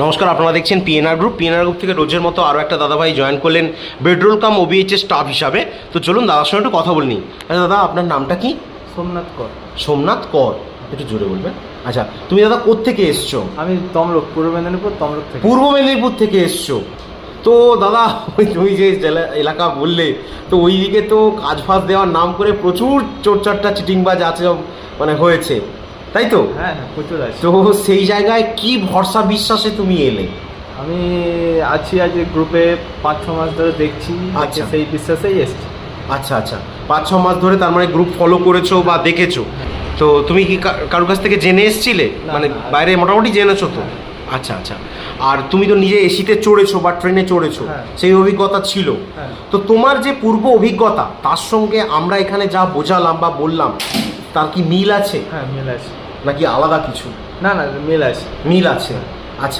নমস্কার, আপনারা দেখছেন পিএনআর গ্রুপ থেকে রোজের মতো আরও একটা দাদাভাই জয়েন করলেন বেডরোল কাম ওবিএইচের স্টাফ হিসাবে। তো চলুন দাদার সঙ্গে একটু কথা বলে নিই। আচ্ছা দাদা, আপনার নামটা কি? সোমনাথ কর। সোমনাথ কর, একটু জোরে বলবেন। আচ্ছা, তুমি দাদা কোত্থেকে এসছো? আমি তমলুক, পূর্ব মেদিনীপুর তমলুক থেকে। পূর্ব মেদিনীপুর থেকে এসছো। তো দাদা তুমি যে এলাকা বললে, তো ওই দিকে তো কাজ ফাজ দেওয়ার নাম করে প্রচুর চোরচারটা চিটিংবাজ আছে, মানে হয়েছে, তাই তো? হ্যাঁ হ্যাঁ, প্রচুর আছে। তো সেই জায়গায় কি ভরসা বিশ্বাসে তুমি এলে? আমি আছি আজ গ্রুপে 5-6 মাস ধরে দেখছি, আচ্ছা। সেই বিশ্বাসেই এসছি। আচ্ছা আচ্ছা, 5-6 মাস ধরে তার মানে গ্রুপ ফলো করেছো বা দেখেছো। তো তুমি কি কারোর কাছ থেকে জেনে এসছিলে? না, মানে না। বাইরে মোটামুটি জেনেছো তো? আচ্ছা আচ্ছা। আর তুমি তো নিজে এসিতে চড়েছো বা ট্রেনে চড়েছো, হ্যাঁ। সেই অভিজ্ঞতা ছিল। হ্যাঁ। তো তোমার যে পূর্ব অভিজ্ঞতা তার সঙ্গে আমরা এখানে যা বোঝালাম বা বললাম, তার কি মিল আছে হ্যাঁ, মিল আছে। নাকি আলাদা কিছু? না না, মিল আছে। মিল আছে। আচ্ছা,